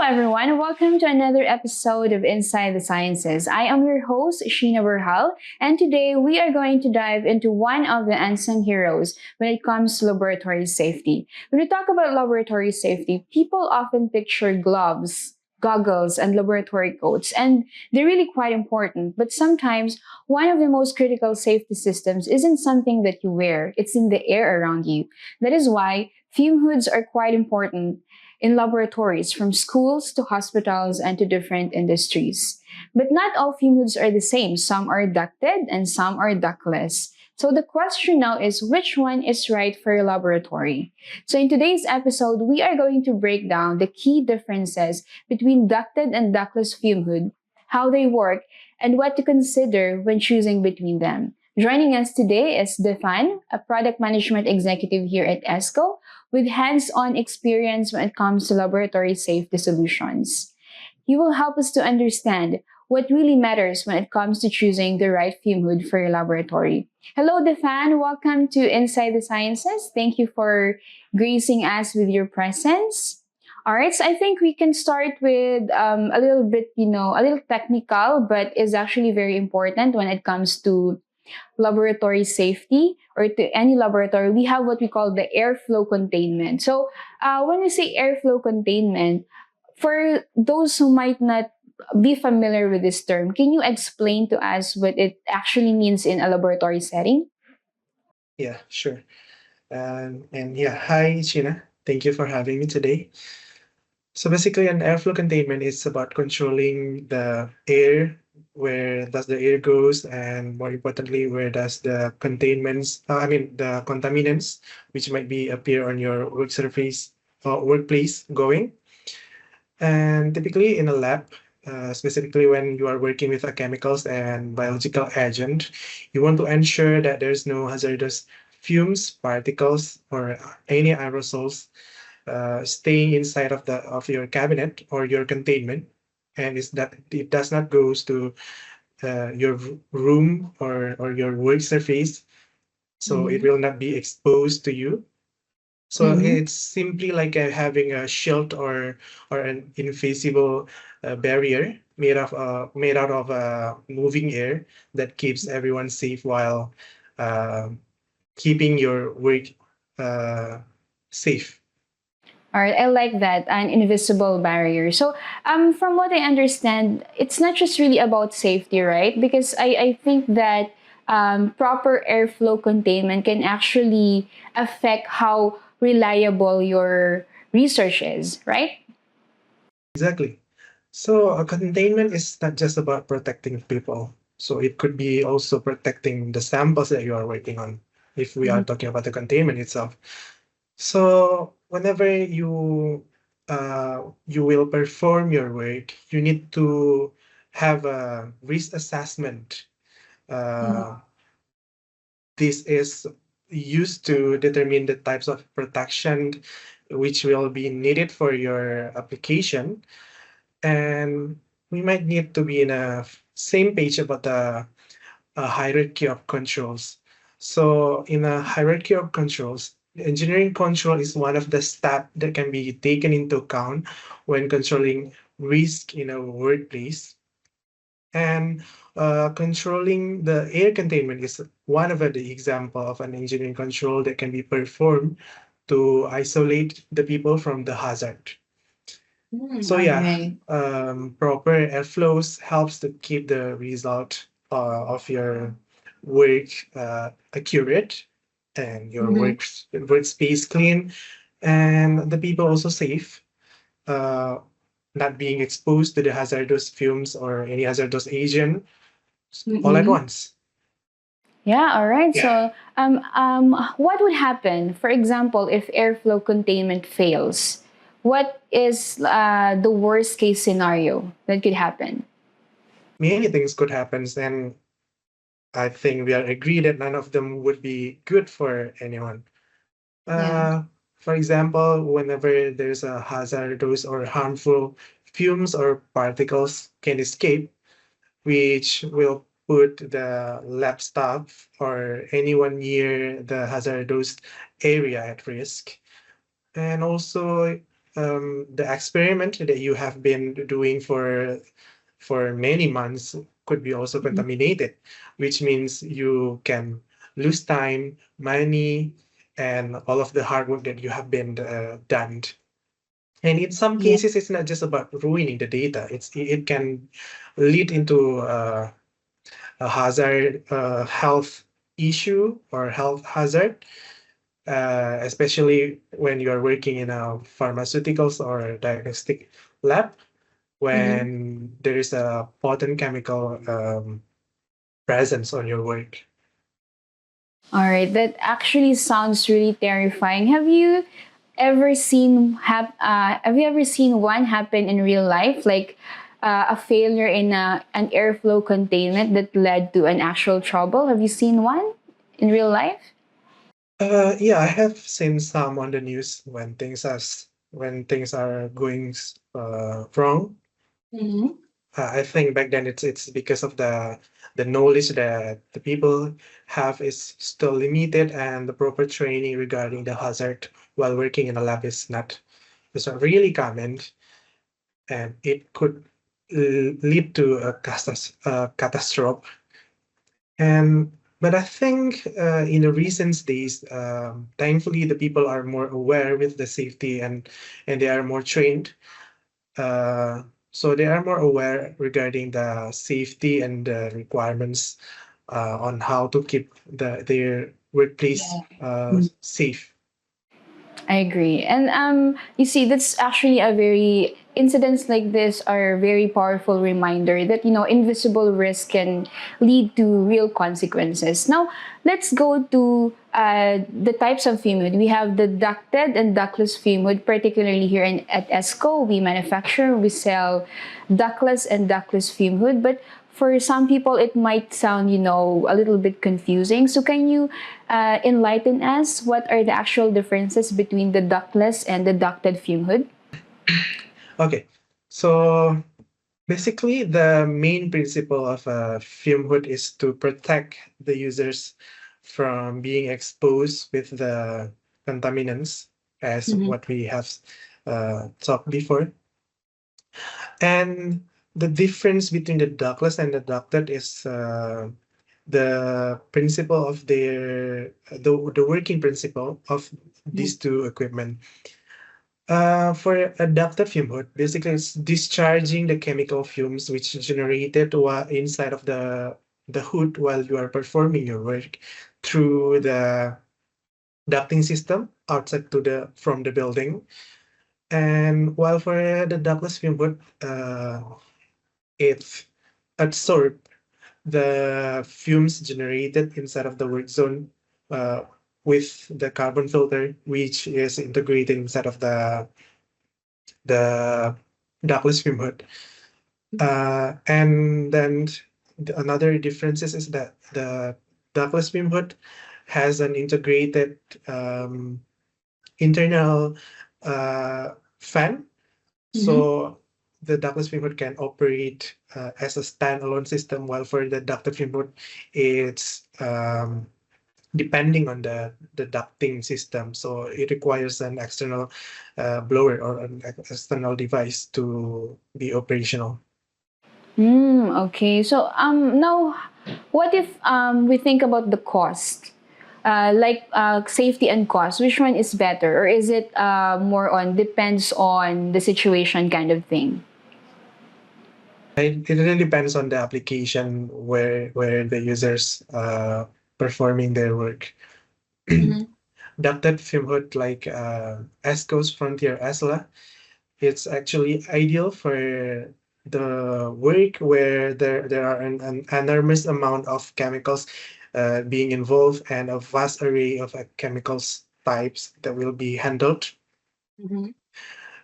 everyone. Welcome to another episode of Inside the Sciences. I am your host, Sheena Burhal, and today we are going to dive into one of the unsung heroes when it comes to laboratory safety. When we talk about laboratory safety, people often picture gloves, goggles, and laboratory coats, and they're really quite important. But sometimes one of the most critical safety systems isn't something that you wear, it's in the air around you. That is why fume hoods are quite important in laboratories from schools to hospitals and to different industries. But not all fume hoods are the same. Some are ducted and some are ductless. So the question now is which one is right for your laboratory? So in today's episode, we are going to break down the key differences between ducted and ductless fume hood, how they work, and what to consider when choosing between them. Joining us today is Stefan, a product management executive here at Esco, with hands-on experience when it comes to laboratory safety solutions. He will help us to understand what really matters when it comes to choosing the right fume hood for your laboratory. Hello, Defan. Welcome to Inside the Sciences. Thank you for gracing us with your presence. All right, so I think we can start with a little bit, a little technical, but is actually very important when it comes to laboratory safety or to any laboratory. We have what we call the airflow containment. So when we say airflow containment, for those who might not be familiar with this term, can you explain to us what it actually means in a laboratory setting? Yeah, sure. Hi, Sheena. Thank you for having me today. So basically, an airflow containment is about controlling the air, where does the air goes, and more importantly, where does the the contaminants, which might be appear on your work surface or workplace going. And typically in a lab, specifically when you are working with chemicals and biological agent, you want to ensure that there's no hazardous fumes, particles, or any aerosols staying inside of your cabinet or your containment, and is that it does not goes to your room or your work surface, so it Mm-hmm. will not be exposed to you. So Mm-hmm. it's simply like having a shield or an invisible barrier made out of moving air that keeps everyone safe while uh, keeping your work uh, safe. All right, I like that, an invisible barrier. So, from what I understand, it's not just really about safety, right? Because I think that proper airflow containment can actually affect how reliable your research is, right? Exactly. So a containment is not just about protecting people. So it could be also protecting the samples that you are working on, if we are Mhm. talking about the containment itself. So whenever you will perform your work, you need to have a risk assessment. Mhm. Uh, this is used to determine the types of protection which will be needed for your application, and we might need to be in a same page about the hierarchy of controls. So in a hierarchy of controls, engineering control is one of the steps that can be taken into account when controlling risk in a workplace. And controlling the air containment is one of the example of an engineering control that can be performed to isolate the people from the hazard. Mm, So yeah, okay. proper airflows helps to keep the result of your work accurate and your Mhm. workspace clean, and the people also safe, uh, not being exposed to the hazardous fumes or any hazardous agent all at Mhm. once. Yeah, all right. Yeah. So, what would happen, for example, if airflow containment fails? What is the worst case scenario that could happen? Many things could happen, and I think we are agreed that none of them would be good for anyone. Yeah. Uh, for example, whenever there's a hazardous or harmful fumes or particles can escape, which will put the lab staff or anyone near the hazardous area at risk. And also, the experiment that you have been doing for many months could be also Mhm. contaminated, which means you can lose time, money, and all of the hard work that you have been done. And in some Yeah. cases, it's not just about ruining the data. It can lead into a hazard, health issue or health hazard, especially when you are working in a pharmaceuticals or diagnostic lab, Mhm. when there is a potent chemical presence on your work. All right, that actually sounds really terrifying. Have you ever seen one happen in real life, like a failure in an airflow containment that led to an actual trouble? Have you seen one in real life? Yeah, I have seen some on the news when when things are going wrong. Mm-hmm. I think back then it's because of the knowledge that the people have is still limited, and the proper training regarding the hazard while working in a lab is not really common, and it could lead to a catastrophe. And but I think in the recent days, thankfully the people are more aware with the safety, and they are more trained. So they are more aware regarding the safety and the requirements on how to keep their workplace safe. I agree. And you see, that's actually a very incidents like this are a very powerful reminder that invisible risk can lead to real consequences. Now, let's go to the types of fume hood. We have the ducted and ductless fume hood, particularly here at Esco. We sell ductless and ductless fume hood, but for some people it might sound a little bit confusing. So can you enlighten us what are the actual differences between the ductless and the ducted fume hood? Okay, so basically the main principle of a fume hood is to protect the users from being exposed with the contaminants, as Mhm. what we have talked before. And the difference between the ductless and the ducted is the principle of the working principle of these two equipment. For a ducted fume hood, basically it's discharging the chemical fumes which is generated inside of the hood while you are performing your work through the ducting system outside to the from the building. And while for the ductless fume hood, it absorbs the fumes generated inside of the work zone uh, with the carbon filter, which is integrated inside of the ductless fume hood. And then another differences is that the ductless fume hood has an integrated internal fan. Mhm. So the ductless fume hood can operate as a standalone system, while for the ducted fume hood, it's depending on the ducting system. So it requires an external blower or an external device to be operational. Okay. So now, what if we think about the cost? Safety and cost, which one is better, or is it more on depends on the situation kind of thing? It really depends on the application where the users performing their work. Mhm. Ducted fume hood like Esco's Frontier Esla, it's actually ideal for the work where there are an enormous amount of chemicals being involved and a vast array of chemicals types that will be handled. Mhm.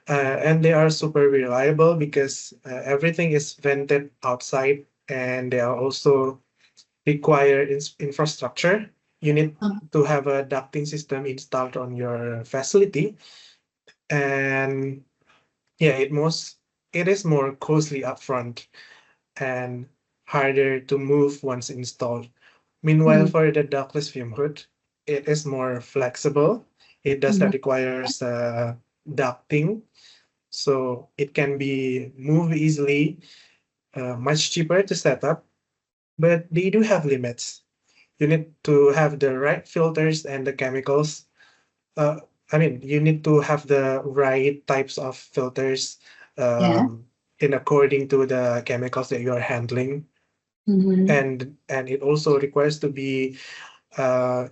And they are super reliable because everything is vented outside, and they are also require infrastructure. You need to have a ducting system installed on your facility, and yeah, it is more costly upfront and harder to move once installed. Meanwhile, Mhm. for the ductless fume hood, it is more flexible. It does not require ducting, so it can be moved easily, much cheaper to set up, but they do have limits. You need to have the right filters and the chemicals. Uh, I mean, you need to have the right types of filters Yeah. in according to the chemicals that you are handling, Mm-hmm. and it also requires to be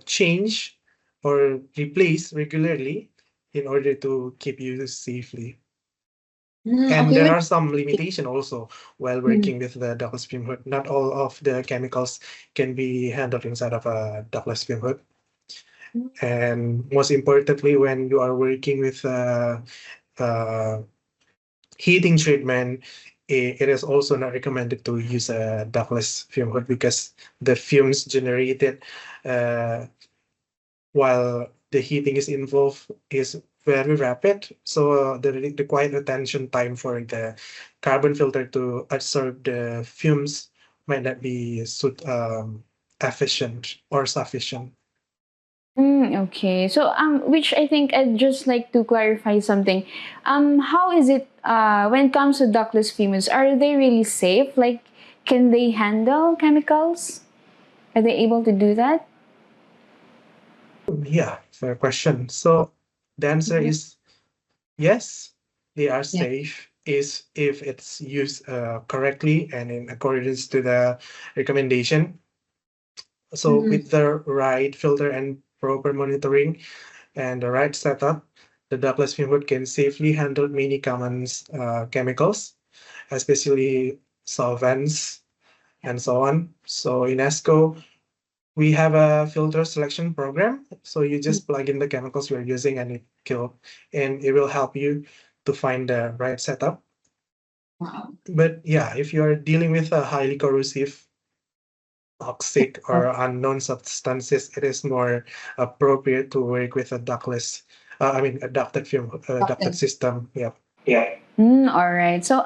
changed or replaced regularly in order to keep you safely. And Okay. there are some limitation also while Mm-hmm. working with the ductless fume hood. Not all of the chemicals can be handled inside of a ductless fume hood. And most importantly, when you are working with uh, heating treatment, it is also not recommended to use a ductless fume hood because the fumes generated uh, while the heating is involved is very rapid. So the required attention time for the carbon filter to absorb the fumes might not be efficient or sufficient. Okay. So, which I think I'd just like to clarify something. How is it, when it comes to ductless fumes, are they really safe? Like, can they handle chemicals? Are they able to do that? Yeah, fair question. So the answer Mhm. is yes, they are Yeah. safe is if it's used correctly and in accordance to the recommendation. So Mm-hmm. with the right filter and proper monitoring and the right setup, the ductless fume hood can safely handle many common chemicals, especially solvents and so on. So in ESCO, we have a filter selection program. So you just plug in the chemicals you're using and it will help you to find the right setup. Wow. But yeah, if you're dealing with a highly corrosive, toxic, or unknown substances, it is more appropriate to work with a ductless, a ducted system. Yeah. Yeah. All right. So,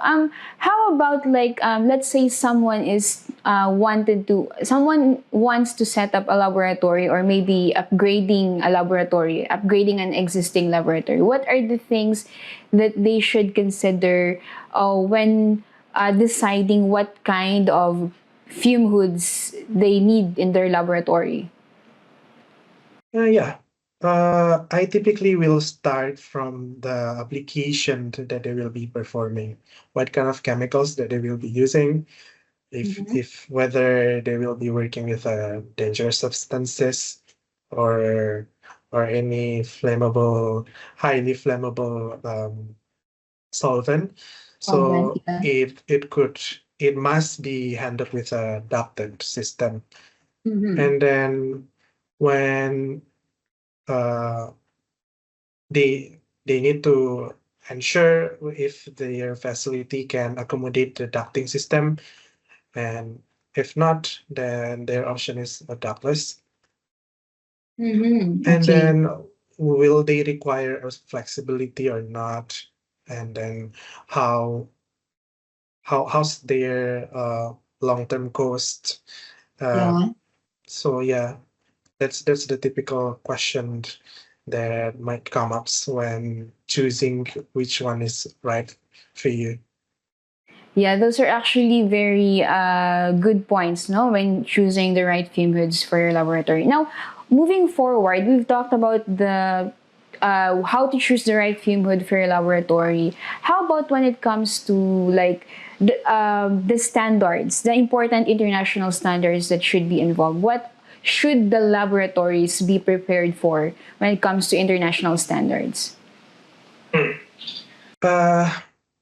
how about like, let's say someone wants to set up a laboratory, or maybe upgrading an existing laboratory. What are the things that they should consider when deciding what kind of fume hoods they need in their laboratory? Yeah. I typically will start from the application that they will be performing, what kind of chemicals that they will be using, Mhm. if whether they will be working with dangerous substances or any highly flammable solvent. Solvent, So yeah. it must be handled with a ducted system. Mm-hmm. And then when uh, they need to ensure if their facility can accommodate the ducting system, and if not, then their option is a ductless. Mm-hmm. And Okay. then will they require a flexibility or not? And then how how's their long-term cost? Uh, Yeah. so yeah, that's the typical question that might come up when choosing which one is right for you. Yeah, those are actually very good points, no, when choosing the right fume hoods for your laboratory. Now, moving forward, we've talked about the how to choose the right fume hood for your laboratory. How about when it comes to like the standards, the important international standards that should be involved? What should the laboratories be prepared for when it comes to international standards? Uh,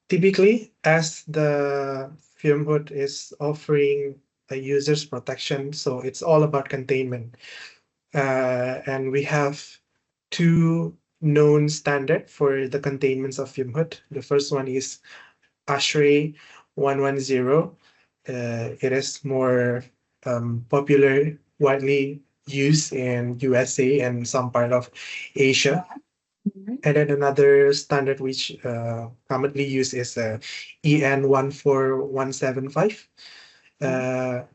Typically, as the fume hood is offering a user's protection, so it's all about containment. And we have two known standard for the containments of fume hood. The first one is ASHRAE 110. It is more popular, widely used in USA and some part of Asia. And then another standard which commonly used is EN 14175.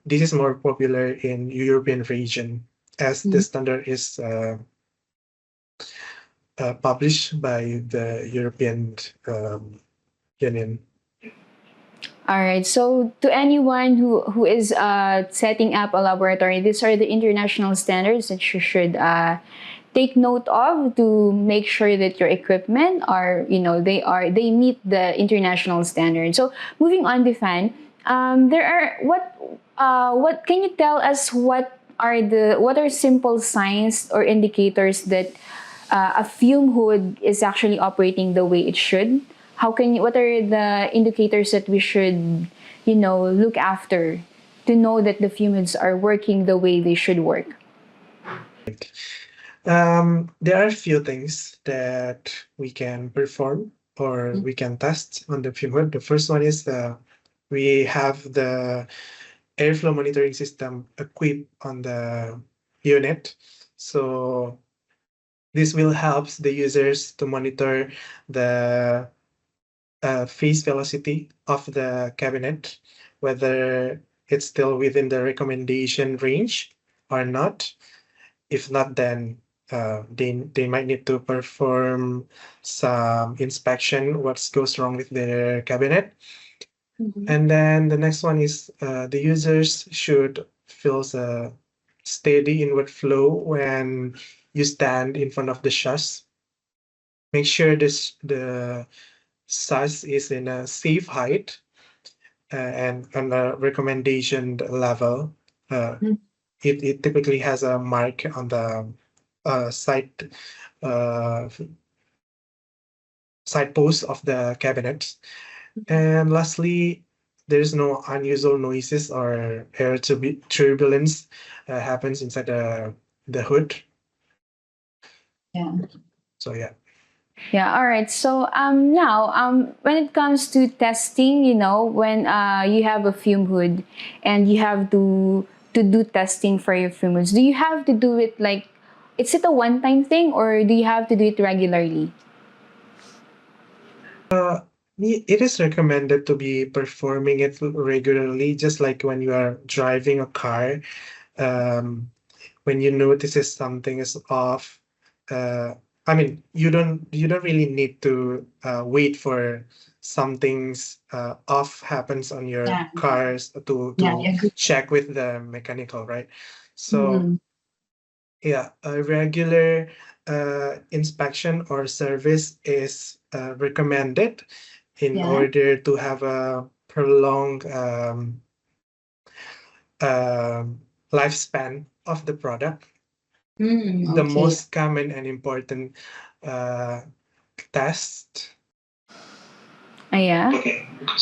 This is more popular in European region as the standard is published by the European Union. All right. So to anyone who is setting up a laboratory, these are the international standards that you should take note of to make sure that your equipment are, they meet the international standards. So moving on, Defan, there are what can you tell us what are simple signs or indicators that a fume hood is actually operating the way it should? What are the indicators that we should, look after to know that the fume hoods are working the way they should work? There are a few things that we can perform or we can test on the fume hood. The first one is we have the airflow monitoring system equipped on the unit. So this will help the users to monitor the phase velocity of the cabinet, whether it's still within the recommendation range or not. If not, then they might need to perform some inspection, what goes wrong with their cabinet. And then the next one is the users should feel a steady inward flow when you stand in front of the shush. Make sure the shush is in a safe height and on a recommendation level. It typically has a mark on the side uh, side post of the cabinet. And lastly, there's no unusual noises or air turbulence happens inside the hood. Yeah. So yeah. Yeah, all right. So now when it comes to testing, when you have a fume hood and you have to do testing for your fume hoods, do you have to do it like is it a one-time thing or do you have to do it regularly? It is recommended to be performing it regularly, just like when you are driving a car. When you notices something is off, I mean, you don't really need to wait for something's off happens on your cars to check with the mechanical, right? So yeah, a regular inspection or service is recommended in order to have a prolonged lifespan of the product. The most common and important uh, test. Yeah.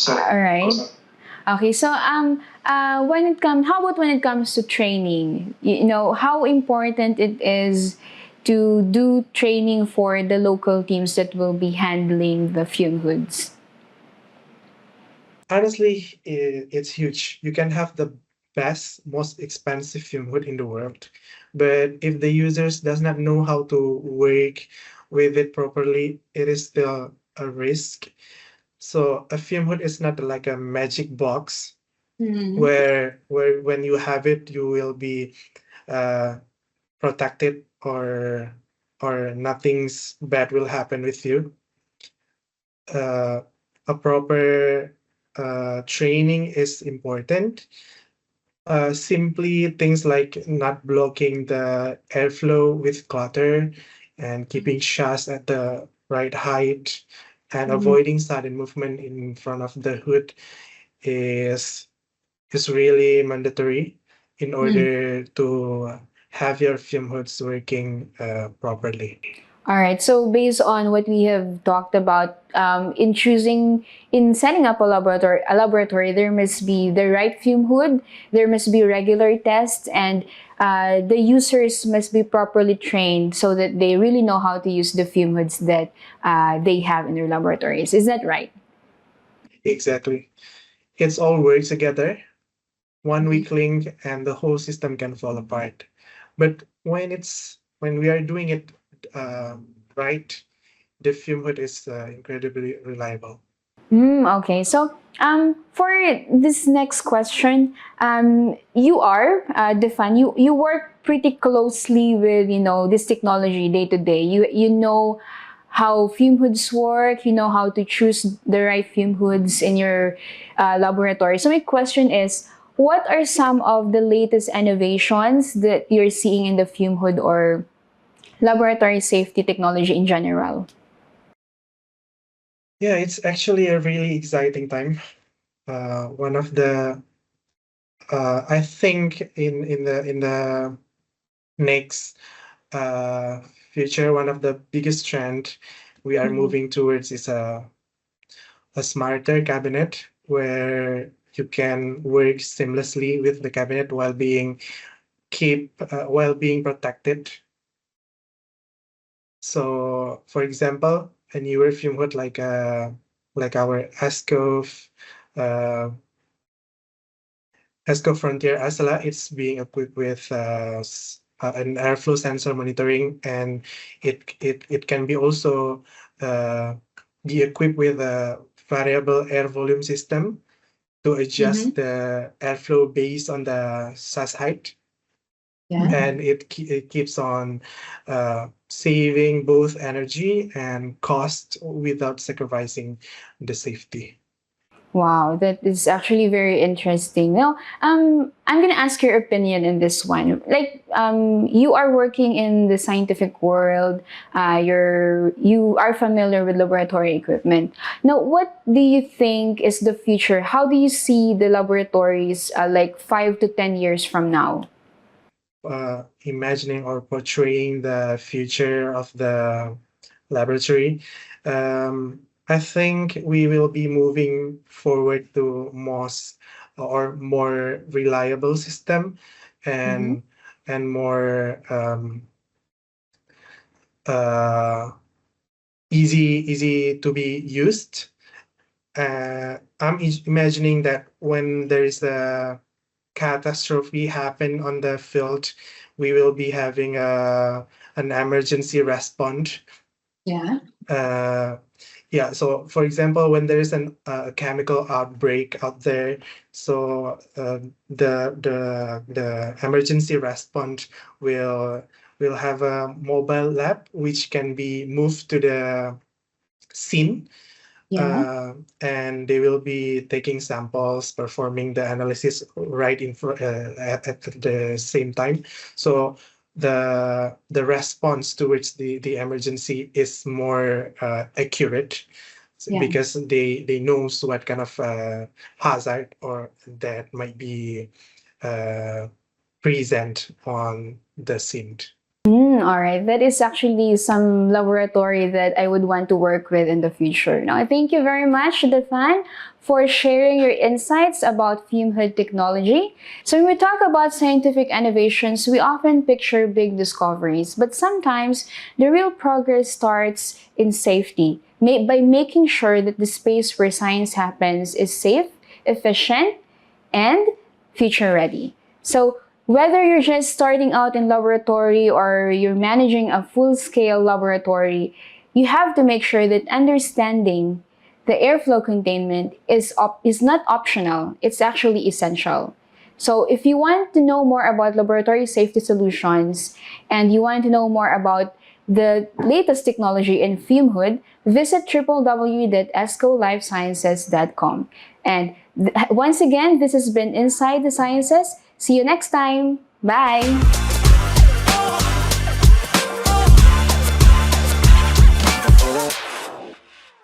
All right. Okay, so how about when it comes to training? How important it is to do training for the local teams that will be handling the fume hoods. Honestly, it's huge. You can have the best, most expensive fume hood in the world, but if the users does not know how to work with it properly, it is still a risk. So a fume hood is not like a magic box where when you have it, you will be uh, protected or nothing's bad will happen with you. A proper training is important. Simply things like not blocking the airflow with clutter and keeping shots at the right height and avoiding sudden movement in front of the hood is is really mandatory in order to have your fume hoods working properly. All right. So based on what we have talked about, in setting up a laboratory, there must be the right fume hood, there must be regular tests, and the users must be properly trained so that they really know how to use the fume hoods that they have in their laboratories. Is that right? Exactly. It's all works together. One weak link and the whole system can fall apart. But when we are doing it right, the fume hood is incredibly reliable. Okay. So, for this next question, you are Defan. You work pretty closely with this technology day to day. You know how fume hoods work. You know how to choose the right fume hoods in your laboratory. So my question is, what are some of the latest innovations that you're seeing in the fume hood or laboratory safety technology in general? Yeah, it's actually a really exciting time. One of the I think in the next uh, future, one of the biggest trend we are Mhm. moving towards is a smarter cabinet where you can work seamlessly with the cabinet while being protected. So, for example, a newer fume hood like our uh, Esco Frontier Asala, it's being equipped with an airflow sensor monitoring, and it can be also uh, be equipped with a variable air volume system to Mm-hmm. adjust the airflow based on the SAS height, Yeah. and it keeps on saving both energy and cost without sacrificing the safety. Wow, that is actually very interesting. Now, I'm gonna ask your opinion in this one. Like, you are working in the scientific world. You are familiar with laboratory equipment. Now, what do you think is the future? How do you see the laboratories like 5 to 10 years from now? Imagining or portraying the future of the laboratory, I think we will be moving forward to more reliable system Mm-hmm. and more uh, easy to be used. I'm imagining that when there is a catastrophe happen on the field, we will be having an emergency response. Yeah. Uh, yeah, so for example, when there is a chemical outbreak out there, so the emergency response will will have a mobile lab which can be moved to the scene, Yeah. uh, and they will be taking samples, performing the analysis right at the same time. So the response towards the emergency is more accurate Yeah. because they knows what kind of hazard or that might be uh, present on the scene. All right. That is actually some laboratory that I would want to work with in the future. Now, thank you very much, Defan, for sharing your insights about fume hood technology. So, when we talk about scientific innovations, we often picture big discoveries, but sometimes the real progress starts in safety by making sure that the space where science happens is safe, efficient, and future ready. So, whether you're just starting out in laboratory or you're managing a full scale laboratory, you have to make sure that understanding the airflow containment is not optional, it's actually essential. So, if you want to know more about laboratory safety solutions and you want to know more about the latest technology in fume hood, visit www.escolifesciences.com. And once again, this has been Inside the Sciences. See you next time. Bye.